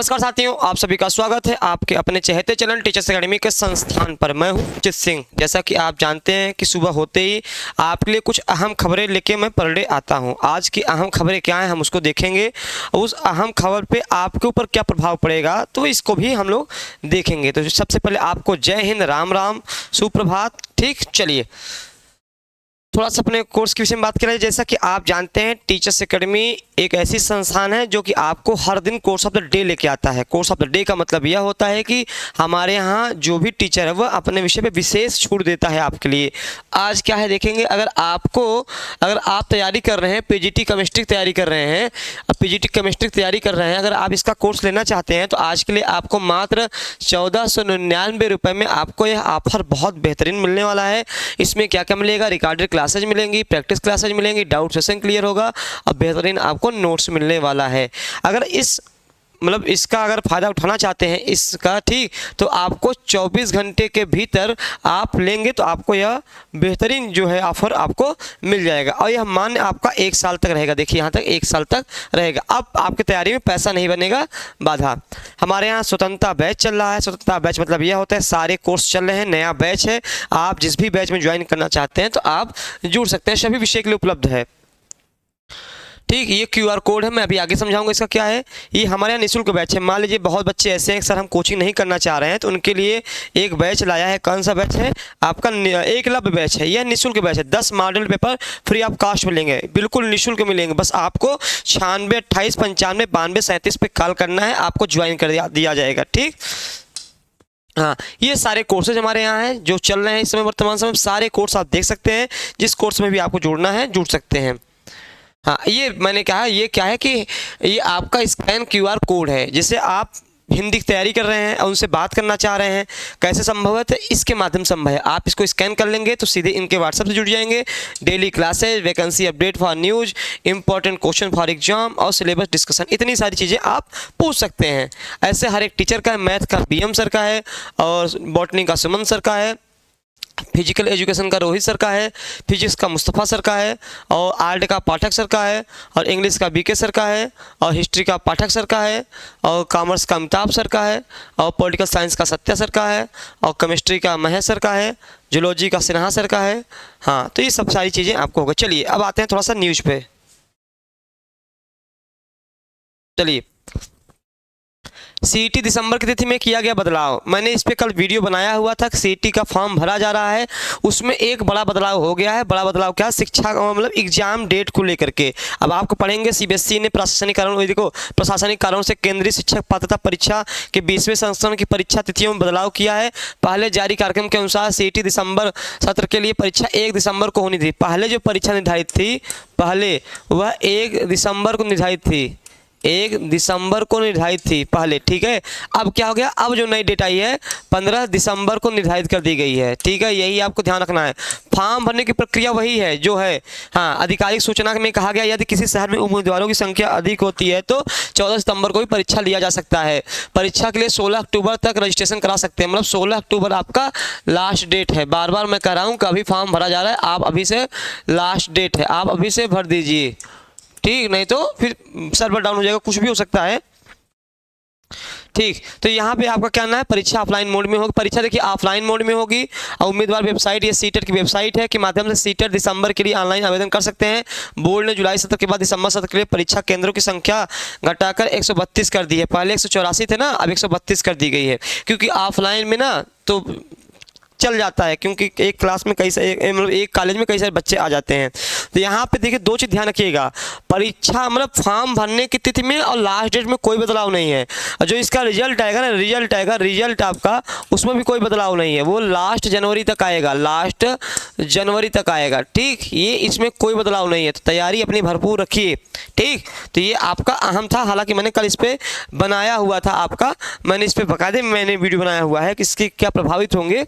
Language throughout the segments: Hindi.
नमस्कार साथियों, आप सभी का स्वागत है आपके अपने चहेते चैनल टीचर्स एकेडमी के संस्थान पर। मैं हूं अजित सिंह। जैसा कि आप जानते हैं कि सुबह होते ही आपके लिए कुछ अहम खबरें लेके मैं पर डे आता हूं। आज की अहम खबरें क्या हैं हम उसको देखेंगे। उस अहम खबर पे आपके ऊपर क्या प्रभाव पड़ेगा तो इसको भी हम लोग देखेंगे। तो सबसे पहले आपको जय हिंद, राम राम, सुप्रभात। ठीक, चलिए थोड़ा सा अपने कोर्स के विषय में बात करें। जैसा कि आप जानते हैं टीचर्स एकेडमी एक ऐसी संस्थान है जो कि आपको हर दिन कोर्स ऑफ द डे लेके आता है। कोर्स ऑफ द डे का मतलब यह होता है कि हमारे यहाँ जो भी टीचर है वह अपने विषय पे विशेष छूट देता है आपके लिए। आज क्या है देखेंगे। अगर आप तैयारी कर रहे हैं, पीजीटी केमिस्ट्री तैयारी कर रहे हैं, पीजीटी केमिस्ट्री तैयारी कर रहे हैं, अगर आप इसका कोर्स लेना चाहते हैं तो आज के लिए आपको मात्र 1499 रुपये में आपको यह ऑफर बहुत बेहतरीन मिलने वाला है। इसमें क्या क्या मिलेगा? रिकॉर्डेड क्लासेज मिलेंगी, प्रैक्टिस क्लासेज मिलेंगी, डाउट सेशन क्लियर होगा और बेहतरीन आपको नोट्स मिलने वाला है। अगर इसका अगर फ़ायदा उठाना चाहते हैं इसका, ठीक, तो आपको 24 घंटे के भीतर आप लेंगे तो आपको यह बेहतरीन जो है ऑफ़र आपको मिल जाएगा और यह मान्य आपका 1 साल तक रहेगा। देखिए यहाँ तक 1 साल तक रहेगा। अब आपकी तैयारी में पैसा नहीं बनेगा बाधा। हमारे यहाँ स्वतंत्रता बैच चल रहा है। स्वतंत्रता बैच मतलब यह होता है सारे कोर्स चल रहे हैं, नया बैच है। आप जिस भी बैच में ज्वाइन करना चाहते हैं तो आप जुड़ सकते हैं, सभी विषय के लिए उपलब्ध है। ठीक, ये QR कोड है, मैं अभी आगे समझाऊंगा इसका क्या है। ये हमारे यहाँ निःशुल्क बैच है। मान लीजिए बहुत बच्चे ऐसे हैं सर हम कोचिंग नहीं करना चाह रहे हैं, तो उनके लिए एक बैच लाया है। कौन सा बैच है? आपका एकलव्य बैच है। यह निःशुल्क बैच है। 10 model paper free of cost मिलेंगे, बिल्कुल निःशुल्क मिलेंगे। बस आपको 96 28 95 92 37 पे कॉल करना है, आपको ज्वाइन कर दिया जाएगा। ठीक, हाँ, ये सारे कोर्सेज हमारे यहाँ हैं जो चल रहे हैं इस समय, वर्तमान समय सारे कोर्स आप देख सकते हैं। जिस कोर्स में भी आपको जुड़ना है जुड़ सकते हैं। हाँ, ये मैंने कहा ये क्या है कि ये आपका स्कैन QR कोड है। जिसे आप हिंदी की तैयारी कर रहे हैं और उनसे बात करना चाह रहे हैं, कैसे संभव है? तो इसके माध्यम से संभव है। आप इसको स्कैन कर लेंगे तो सीधे इनके व्हाट्सएप से जुड़ जाएंगे। Daily classes, vacancy update for news, important question for exam और सिलेबस डिस्कशन, इतनी सारी चीज़ें आप पूछ सकते हैं। ऐसे हर एक टीचर का है। मैथ का BM सर का है और बॉटनी का सुमन सर का है, फिजिकल एजुकेशन का रोहित सर का है, फिजिक्स का मुस्तफ़ा सर का है और आर्ट का पाठक सर का है और इंग्लिश का BK सर का है और हिस्ट्री का पाठक सर का है और कॉमर्स का अमिताभ सर का है और पॉलिटिकल साइंस का सत्या सर का है और केमिस्ट्री का महेश सर का है, जूलॉजी का सिन्हा सर का है। हाँ, तो ये सब सारी चीज़ें आपको होगा। चलिए अब आते हैं थोड़ा सा न्यूज़ पे। चलिए, CET दिसंबर की तिथि में किया गया बदलाव। मैंने इस पे कल वीडियो बनाया हुआ था। CET का फॉर्म भरा जा रहा है, उसमें एक बड़ा बदलाव हो गया है। बड़ा बदलाव क्या? शिक्षा मतलब एग्जाम डेट को लेकर के। अब आपको पढ़ेंगे CBSE ने प्रशासनिक कारणों से केंद्रीय शिक्षक पात्रता परीक्षा के 20वें संस्करण की परीक्षा तिथियों में बदलाव किया है। पहले जारी कार्यक्रम के अनुसार CET दिसंबर सत्र के लिए परीक्षा 1 दिसंबर को होनी थी। पहले जो परीक्षा निर्धारित थी पहले वह 1 दिसंबर को निर्धारित थी, 1 दिसंबर को निर्धारित थी पहले। ठीक है, अब क्या हो गया? अब जो नई डेट आई है 15 दिसंबर को निर्धारित कर दी गई है। ठीक है, यही आपको ध्यान रखना है। फॉर्म भरने की प्रक्रिया वही है जो है। हाँ, आधिकारिक सूचना में कहा गया यदि किसी शहर में उम्मीदवारों की संख्या अधिक होती है तो 14 सितंबर को भी परीक्षा लिया जा सकता है। परीक्षा के लिए 16 अक्टूबर तक रजिस्ट्रेशन करा सकते हैं। मतलब 16 अक्टूबर आपका लास्ट डेट है। बार बार मैं कह रहा हूँ कि अभी फॉर्म भरा जा रहा है, आप अभी से लास्ट डेट है, आप अभी से भर दीजिए। ठीक, नहीं तो फिर सर्वर डाउन हो जाएगा, कुछ भी हो सकता है। ठीक, तो यहाँ पे आपका क्या करना है? परीक्षा ऑफलाइन मोड में होगी। परीक्षा देखिए ऑफलाइन मोड में होगी और उम्मीदवार वेबसाइट ये सीटेट की वेबसाइट है के माध्यम से सीटेट दिसंबर के लिए ऑनलाइन आवेदन कर सकते हैं। बोर्ड ने जुलाई सत्र के बाद दिसंबर सत्र के लिए परीक्षा केंद्रों की संख्या घटाकर 132 कर दी है। पहले 184 थे ना, अब 132 कर दी गई है। क्योंकि ऑफलाइन में ना तो चल जाता है, क्योंकि एक क्लास में कई सारे मतलब एक कॉलेज में कई सारे बच्चे आ जाते हैं। तो यहाँ पे देखिए 2 चीज़ ध्यान रखिएगा। परीक्षा मतलब फॉर्म भरने की तिथि में और लास्ट डेट में कोई बदलाव नहीं है। और जो इसका रिजल्ट आएगा ना, रिजल्ट आपका, उसमें भी कोई बदलाव नहीं है। वो लास्ट जनवरी तक आएगा, लास्ट जनवरी तक आएगा। ठीक, ये इसमें कोई बदलाव नहीं है। तो तैयारी अपनी भरपूर रखिए। ठीक, तो ये आपका अहम था। हालांकि मैंने कल इस पर बनाया हुआ था, मैंने इस पर बाकायदे मैंने वीडियो बनाया हुआ है कि इसके क्या प्रभावित होंगे।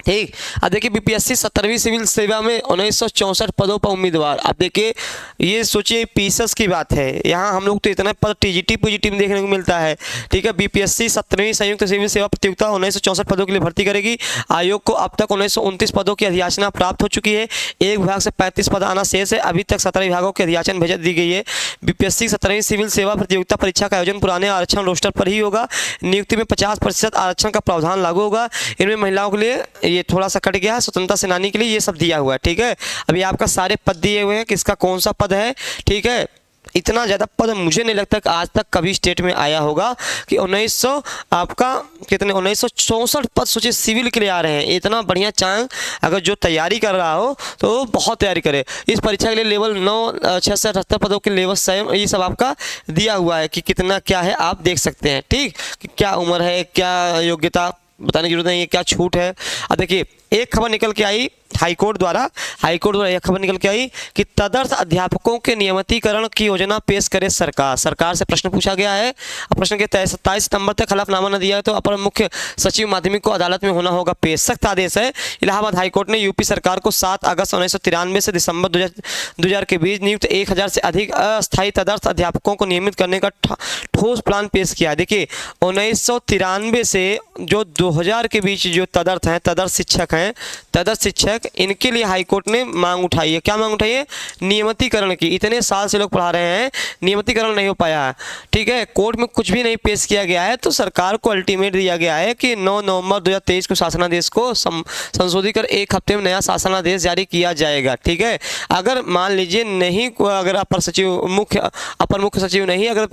ठीक। अब देखिए बीपीएससी 17वीं सिविल सेवा में 1964 पदों पर उम्मीदवार। अब देखिए ये सोचिए पीएसएस की बात है, यहाँ हम लोग तो इतना पद टीजीटी पीजीटी में देखने को मिलता है। ठीक है, बीपीएससी 17वीं संयुक्त सिविल सेवा प्रतियोगिता 1964 पदों के लिए भर्ती करेगी। आयोग को अब तक 1929 पदों की अधियाचना प्राप्त हो चुकी है। एक विभाग से 35 पद आना शेष है। अभी तक 17 विभागों की अधियाचना भेज दी गई है। बीपीएससी 17वीं सिविल सेवा प्रतियोगिता परीक्षा का आयोजन पुराने आरक्षण रोस्टर पर ही होगा। नियुक्ति में 50% आरक्षण का प्रावधान लागू होगा। इनमें महिलाओं के लिए ये थोड़ा सा कट गया है, स्वतंत्रता सेनानी के लिए ये सब दिया हुआ है। ठीक है, अभी आपका सारे पद दिए हुए हैं, किसका कौन सा पद है। ठीक है, इतना ज़्यादा पद मुझे नहीं लगता कि आज तक कभी स्टेट में आया होगा कि 1964 पद सोचिए सिविल के लिए आ रहे हैं। इतना बढ़िया चांस, अगर जो तैयारी कर रहा हो तो बहुत तैयारी करे। इस परीक्षा के लिए लेवल 9 6 से 78 पदों के लेवल 7 ये सब आपका दिया हुआ है कि कितना क्या है, आप देख सकते हैं। ठीक, कि क्या उम्र है, क्या योग्यता बताने की जरूरत नहीं है, क्या छूट है। अब देखिए एक खबर निकल के आई हाईकोर्ट द्वारा एक खबर निकल के आई कि तदर्थ अध्यापकों के नियमितीकरण की योजना पेश करे सरकार। सरकार से प्रश्न पूछा गया है। प्रश्न के 27 सितंबर तक हलफनामा न दिया तो अपर मुख्य सचिव माध्यमिक को अदालत में होना होगा पेश। सख्त आदेश है। इलाहाबाद हाईकोर्ट ने यूपी सरकार को 7 अगस्त 1993 से दिसंबर 2000 के बीच नियुक्त 1000 से अधिक अस्थायी तदर्थ अध्यापकों को नियमित करने का ठोस प्लान पेश किया है। देखिए 1993 से जो 2000 के बीच जो तदर्थ हैं, तदर्थ शिक्षक, इनके लिए हाईकोर्ट ने मांग उठाई है। क्या मांग उठाई है? नियमितीकरण की। इतने साल से लोग पढ़ा रहे हैं, नियमितीकरण नहीं हो पाया है। ठीक है, कोर्ट में कुछ भी नहीं पेश किया गया है तो सरकार को अल्टीमेट दिया गया है कि 9 नवंबर 2023 को शासनादेश को संशोधित कर 1 हफ्ते में नया शासनादेश जारी किया जाएगा। ठीक है, अगर मान लीजिए नहीं, अगर अपर मुख्य सचिव नहीं अगर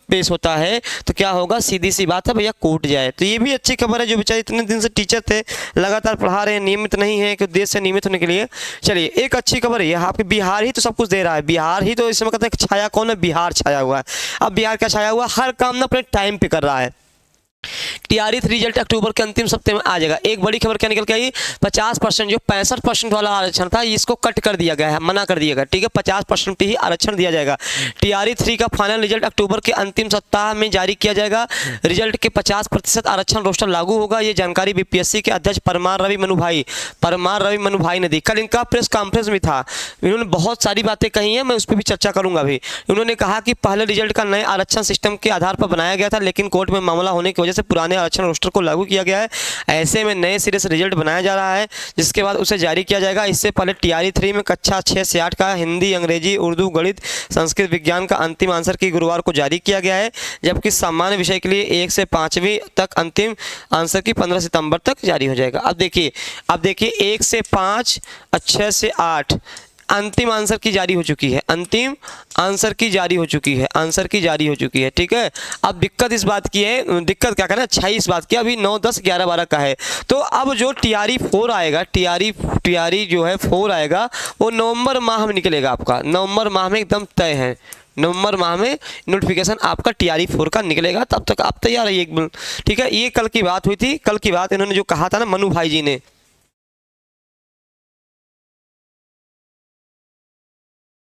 पेश होता है तो क्या होगा? सीधी सी बात है भैया, कोर्ट जाए। तो ये भी अच्छी खबर है, जो बेचारे इतने दिन से टीचर थे लगातार पढ़ा रहे हैं, नियमित नहीं है कि देश से नियमित होने के लिए। चलिए एक अच्छी खबर है, आपके बिहार ही तो सब कुछ दे रहा है। बिहार ही तो इस समय कहते हैं छाया कौन है? बिहार छाया हुआ है। अब बिहार क्या छाया हुआ? हर काम ना अपने टाइम पे कर रहा है। टीआरई रिजल्ट अक्टूबर के अंतिम सप्ताह में आ जाएगा। एक बड़ी खबर क्या निकल के आई? 50% जो 65% वाला आरक्षण था इसको कट कर दिया गया है, मना कर दिया गया। ठीक है, 50% पे ही आरक्षण दिया जाएगा। टीआरई 3 का फाइनल रिजल्ट अक्टूबर के अंतिम सप्ताह में जारी किया जाएगा। रिजल्ट के 50% आरक्षण रोस्टर लागू होगा। ये जानकारी बीपीएससी के अध्यक्ष परमार रवि मनुभाई ने दी। कल इनका प्रेस कॉन्फ्रेंस में था, इन्होंने बहुत सारी बातें कही हैं, मैं उस पर भी चर्चा करूंगा। अभी इन्होंने कहा कि पहले रिजल्ट का नए आरक्षण सिस्टम के आधार पर बनाया गया था, लेकिन कोर्ट में मामला होने की वजह से पुराने आरक्षण रोस्टर को लागू किया गया है। ऐसे में नए सिरे से रिजल्ट बनाया जा रहा है, जिसके बाद उसे जारी किया जाएगा। इससे पहले टीआरई 3 में कक्षा 6 से 8 का हिंदी, अंग्रेजी, उर्दू, गणित, संस्कृत, विज्ञान का अंतिम आंसर की गुरुवार को जारी किया गया है, जबकि सामान्य विषय के लिए 1 से 5वीं तक अंतिम आंसर की 15 सितंबर तक जारी हो जाएगा। अब देखिए 1 से 5 और 6 से 8 अंतिम आंसर की जारी हो चुकी है। आंसर की जारी हो चुकी है। ठीक है, अब दिक्कत इस बात की है, दिक्कत क्या कहना, अच्छाई इस बात की, अभी 9, 10, 11, 12 का है। तो अब जो टीआरई 4 आएगा, टीआरई जो है 4 आएगा, वो नवंबर माह में निकलेगा। आपका नवंबर माह में एकदम तय है, नवंबर माह में नोटिफिकेशन आपका टीआरई 4 का निकलेगा। तब तक आप तैयार रहिए। ठीक है, ये कल की बात हुई थी। कल की बात इन्होंने जो कहा था ना मनु भाई जी ने,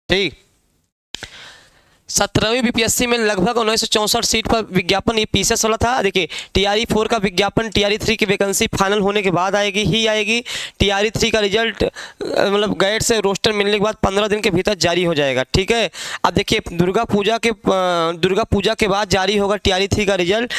ठीक, 17वीं बीपीएससी में लगभग 1964 सीट पर विज्ञापन, ये पीसीएस वाला था। देखिए टीआरई 4 का विज्ञापन टीआरई 3 की वैकेंसी फाइनल होने के बाद आएगी। टीआरई 3 का रिजल्ट मतलब गैट से रोस्टर मिलने के बाद 15 दिन के भीतर जारी हो जाएगा। ठीक है, अब देखिए दुर्गा पूजा के बाद जारी होगा टीआरई 3 का रिजल्ट।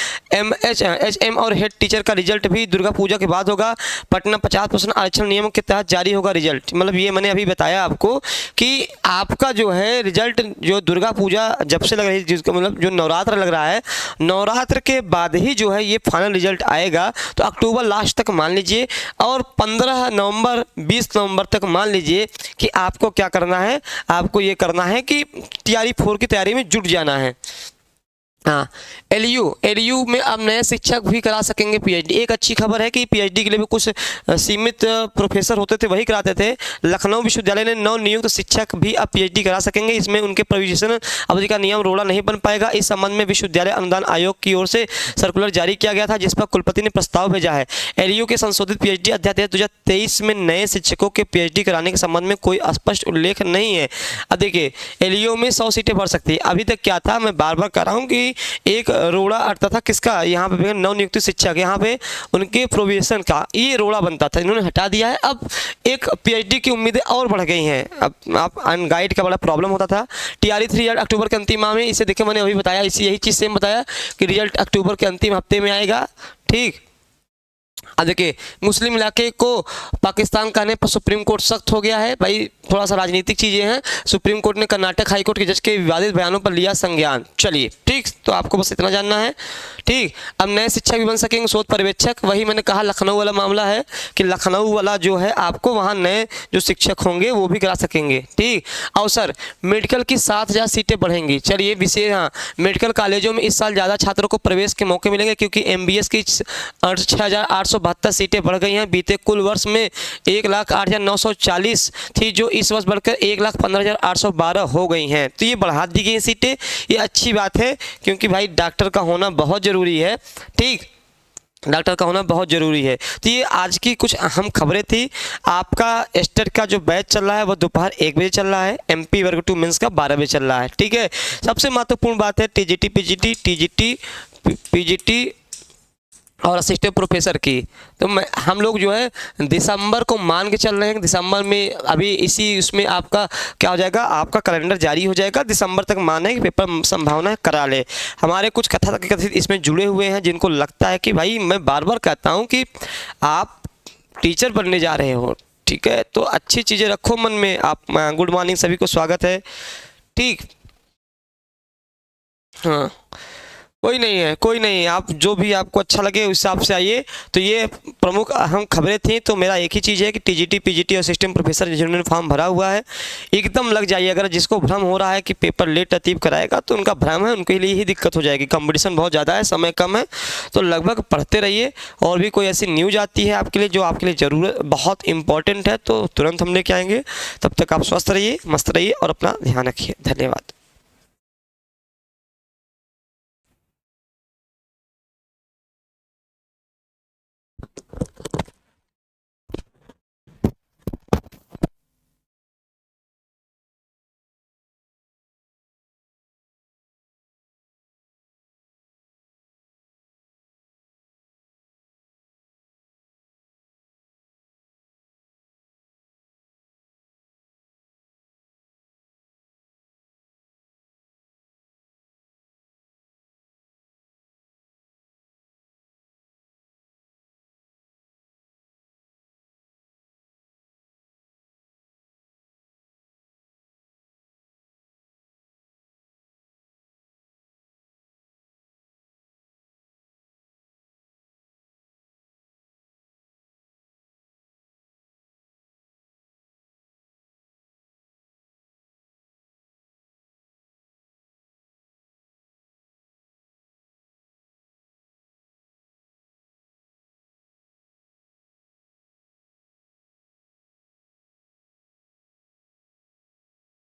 HM और हेड टीचर का रिजल्ट भी दुर्गा पूजा के बाद होगा। पटना 50% आरक्षण नियमों के तहत जारी होगा रिजल्ट। मतलब ये मैंने अभी बताया आपको कि आपका जो है रिजल्ट जो दुर्गा पूजा जब से लग रही है, जिसका मतलब जो नवरात्र लग रहा है, नवरात्र के बाद ही जो है ये फाइनल रिजल्ट आएगा। तो अक्टूबर लास्ट तक मान लीजिए, और 15 नवंबर 20 नवंबर तक मान लीजिए कि आपको क्या करना है, आपको ये करना है कि टीआरई 4 की तैयारी में जुट जाना है। हाँ, एलयू में अब नए शिक्षक भी करा सकेंगे पीएचडी। एक अच्छी खबर है कि पीएचडी के लिए भी कुछ सीमित प्रोफेसर होते थे, वही कराते थे। लखनऊ विश्वविद्यालय ने नव नियुक्त शिक्षक भी अब पीएचडी करा सकेंगे। इसमें उनके प्रवेशन अवधि का नियम रोड़ा नहीं बन पाएगा। इस संबंध में विश्वविद्यालय अनुदान आयोग की ओर से सर्कुलर जारी किया गया था, जिस पर कुलपति ने प्रस्ताव भेजा है। एलयू के संशोधित पीएचडी अध्यादेश 2023 में नए शिक्षकों के पीएचडी कराने के संबंध में कोई स्पष्ट उल्लेख नहीं है। अब देखिए एलयू में 100 सीटें भर सकती है। अभी तक क्या था, मैं बार बार कह रहा हूँ कि क्योंकि एक रोड़ा अटता था किसका, यहाँ पे नवनियुक्त शिक्षक, यहाँ पे उनके प्रोविजन का ये रोड़ा बनता था, इन्होंने हटा दिया है। अब एक पीएचडी की उम्मीदें और बढ़ गई हैं। अब आप अनगाइड का बड़ा प्रॉब्लम होता था। टीआरई 3 रिजल्ट अक्टूबर के अंतिम माह में, इसे देखिए मैंने अभी बताया, इसी यही चीज़ सेम बताया कि रिजल्ट अक्टूबर के अंतिम हफ्ते में आएगा। ठीक, अब देखिए मुस्लिम इलाके को पाकिस्तान कहने पर सुप्रीम कोर्ट सख्त हो गया है। भाई थोड़ा सा राजनीतिक चीज़ें हैं। सुप्रीम कोर्ट ने कर्नाटक हाई कोर्ट के जज के विवादित बयानों पर लिया संज्ञान। चलिए ठीक, तो आपको बस इतना जानना है। ठीक, अब नए शिक्षक भी बन सकेंगे शोध पर्यवेक्षक। वही मैंने कहा लखनऊ वाला मामला है कि लखनऊ वाला जो है आपको वहाँ नए जो शिक्षक होंगे वो भी करा सकेंगे। ठीक, अवसर मेडिकल की 7,000 सीटें बढ़ेंगी। चलिए विशेष, हाँ, मेडिकल कॉलेजों में इस साल ज़्यादा छात्रों को प्रवेश के मौके मिलेंगे क्योंकि MBS की 6,872 सीटें बढ़ गई हैं। बीते कुल वर्ष में 1,08,940 थी, जो इस वर्ष बढ़कर 1,15,812 हो गई हैं। तो ये बढ़ा दी गई सीटें, ये अच्छी बात है क्योंकि भाई डॉक्टर का होना बहुत ज़रूरी है। ठीक, डॉक्टर का होना बहुत ज़रूरी है। तो ये आज की कुछ अहम खबरें थी। आपका एस्टेट का जो बैच चल रहा है वो दोपहर 1 बजे चल रहा है। MP वर्ग 2 मेंस का 12 बजे चल रहा है। ठीक है, सबसे महत्वपूर्ण बात है TGT PGT और असिस्टेंट प्रोफेसर की। तो हम लोग जो है दिसंबर को मान के चल रहे हैं। दिसंबर में अभी इसी उसमें आपका क्या हो जाएगा, आपका कैलेंडर जारी हो जाएगा। दिसंबर तक माने कि पेपर संभावना है करा ले। हमारे कुछ कथित इसमें जुड़े हुए हैं जिनको लगता है कि भाई मैं बार बार कहता हूँ कि आप टीचर बनने जा रहे हो। ठीक है, तो अच्छी चीज़ें रखो मन में। आप गुड मॉर्निंग, सभी को स्वागत है। ठीक, हाँ, कोई नहीं है, कोई नहीं, आप जो भी आपको अच्छा लगे उस हिसाब से आइए। तो ये प्रमुख अहम खबरें थी। तो मेरा एक ही चीज़ है कि TGT PGT और असिस्टेंट प्रोफेसर जिन्होंने फॉर्म भरा हुआ है एकदम लग जाइए। अगर जिसको भ्रम हो रहा है कि पेपर लेट रतीब कराएगा तो उनका भ्रम है, उनके लिए ही दिक्कत हो जाएगी। कंपटीशन बहुत ज़्यादा है, समय कम है, तो लगभग पढ़ते रहिए। और भी कोई ऐसी न्यूज़ आती है आपके लिए जो आपके लिए ज़रूरत बहुत इंपॉर्टेंट है तो तुरंत हम लेके आएंगे। तब तक आप स्वस्थ रहिए, मस्त रहिए और अपना ध्यान रखिए। धन्यवाद।